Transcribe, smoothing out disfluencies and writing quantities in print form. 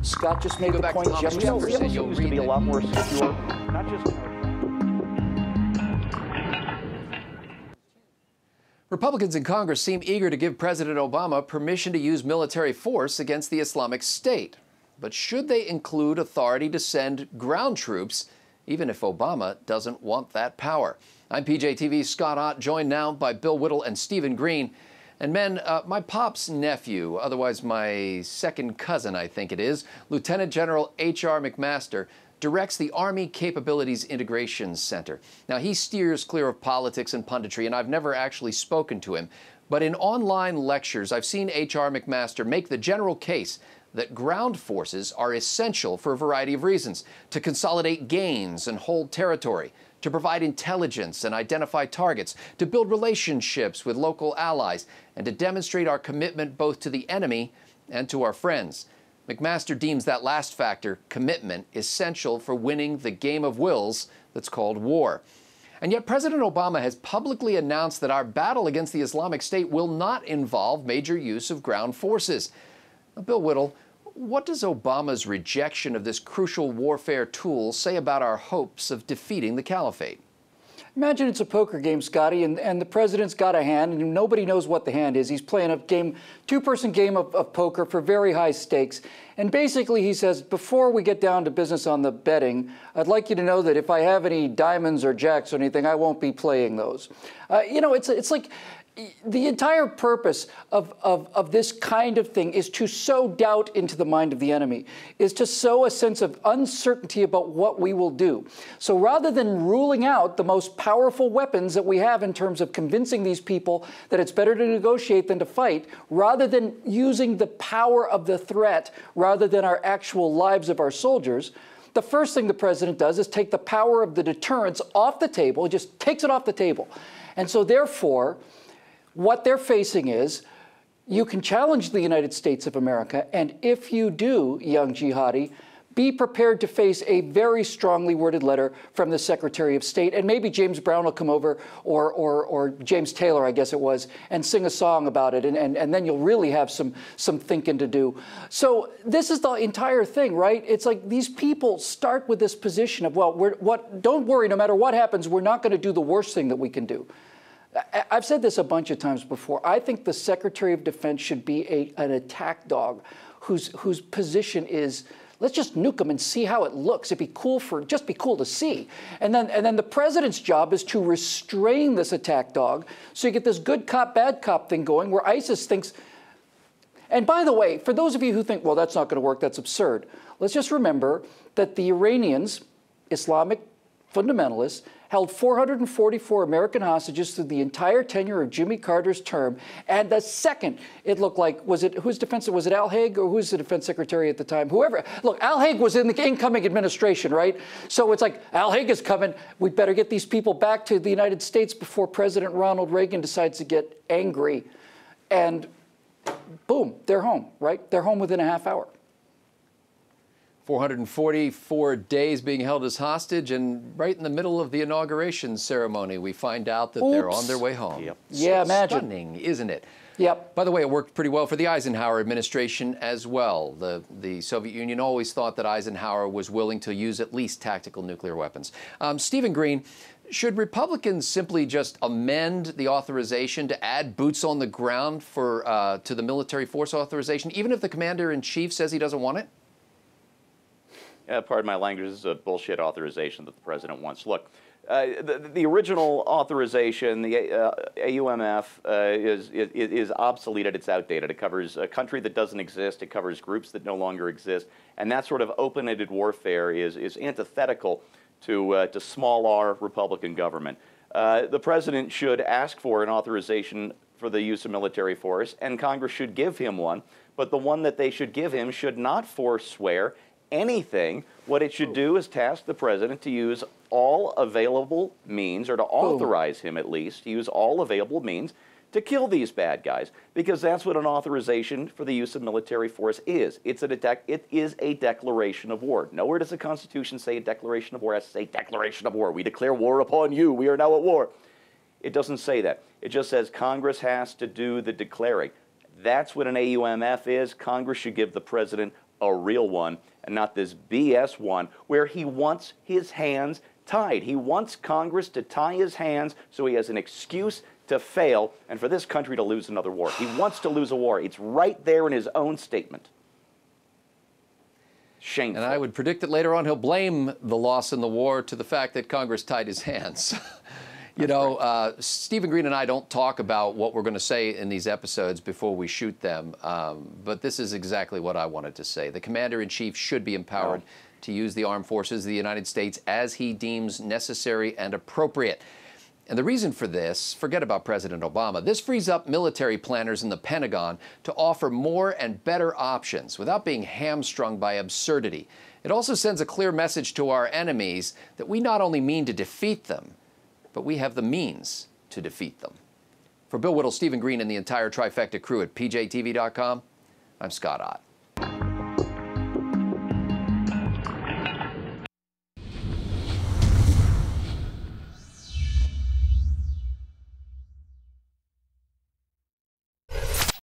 Scott just made the point. Jeff Jefferson, you'll read to be a lot more secure, not just. Republicans in Congress seem eager to give President Obama permission to use military force against the Islamic State. But should they include authority to send ground troops, even if Obama doesn't want that power? I'm PJTV's Scott Ott, joined now by Bill Whittle and Stephen Green. And men, my pop's nephew, otherwise my second cousin, I think it is, Lieutenant General H.R. McMaster, directs the Army Capabilities Integration Center. Now, he steers clear of politics and punditry, and I've never actually spoken to him. But in online lectures, I've seen H.R. McMaster make the general case that ground forces are essential for a variety of reasons: to consolidate gains and hold territory, to provide intelligence and identify targets, to build relationships with local allies, and to demonstrate our commitment both to the enemy and to our friends. McMaster deems that last factor, commitment, essential for winning the game of wills that's called war. And yet President Obama has publicly announced that our battle against the Islamic State will not involve major use of ground forces. Now, Bill Whittle, what does Obama's rejection of this crucial warfare tool say about our hopes of defeating the caliphate? Imagine it's a poker game, Scotty, and the president's got a hand, and nobody knows what the hand is. He's playing a game, two-person game of poker for very high stakes. And basically he says, before we get down to business on the betting, I'd like you to know that if I have any diamonds or jacks or anything, I won't be playing those. You know, it's like the entire purpose of this kind of thing is to sow doubt into the mind of the enemy, is to sow a sense of uncertainty about what we will do. So rather than ruling out the most powerful weapons that we have in terms of convincing these people that it's better to negotiate than to fight, rather than using the power of the threat rather than our actual lives of our soldiers, the first thing the president does is take the power of the deterrence off the table. He just takes it off the table. And so therefore, what they're facing is, you can challenge the United States of America, and if you do, young jihadi, be prepared to face a very strongly worded letter from the Secretary of State, and maybe James Brown will come over, or James Taylor, I guess it was, and sing a song about it, and then you'll really have some thinking to do. So this is the entire thing, right? It's like these people start with this position of, well, don't worry, no matter what happens, we're not going to do the worst thing that we can do. I've said this a bunch of times before. I think the Secretary of Defense should be an attack dog whose position is, let's just nuke them and see how it looks. It'd be cool just be cool to see. And then the president's job is to restrain this attack dog, so you get this good cop, bad cop thing going where ISIS thinks. And by the way, for those of you who think, well, that's not going to work, that's absurd, let's just remember that the Iranians, Islamic fundamentalists, held 444 American hostages through the entire tenure of Jimmy Carter's term. And the second it looked like, was it Al Haig, or who's the defense secretary at the time? Whoever. Look, Al Haig was in the incoming administration, right? So it's like, Al Haig is coming. We better get these people back to the United States before President Ronald Reagan decides to get angry. And boom, they're home, right? They're home within a half hour. 444 days being held as hostage, and right in the middle of the inauguration ceremony, we find out that they're on their way home. Yep. Yeah, imagine. Stunning, isn't it? Yep. By the way, it worked pretty well for the Eisenhower administration as well. The Soviet Union always thought that Eisenhower was willing to use at least tactical nuclear weapons. Stephen Green, should Republicans simply just amend the authorization to add boots on the ground to the military force authorization, even if the commander-in-chief says he doesn't want it? Pardon my language, this is a bullshit authorization that the president wants. Look, the original authorization, the AUMF, is obsoleted, it's outdated. It covers a country that doesn't exist, it covers groups that no longer exist, and that sort of open-ended warfare is antithetical to small r Republican government. The president should ask for an authorization for the use of military force, and Congress should give him one, but the one that they should give him should not forswear anything. What it should do is task the president to use all available means, or to authorize him at least to use all available means to kill these bad guys, because that's what an authorization for the use of military force is. It is a declaration of war. Nowhere does the Constitution say a declaration of war. It has to say declaration of war. We declare war upon you. We are now at war. It doesn't say that. It just says Congress has to do the declaring. That's what an AUMF is. Congress should give the president a real one and not this BS one where he wants his hands tied. He wants Congress to tie his hands so he has an excuse to fail and for this country to lose another war. He wants to lose a war. It's right there in his own statement. Shameful. And I would predict that later on he'll blame the loss in the war to the fact that Congress tied his hands. You know, Stephen Green and I don't talk about what we're going to say in these episodes before we shoot them, but this is exactly what I wanted to say. The Commander-in-Chief should be empowered to use the armed forces of the United States as he deems necessary and appropriate. And the reason for this, forget about President Obama, this frees up military planners in the Pentagon to offer more and better options without being hamstrung by absurdity. It also sends a clear message to our enemies that we not only mean to defeat them, but we have the means to defeat them. For Bill Whittle, Stephen Green, and the entire Trifecta crew at PJTV.com, I'm Scott Ott.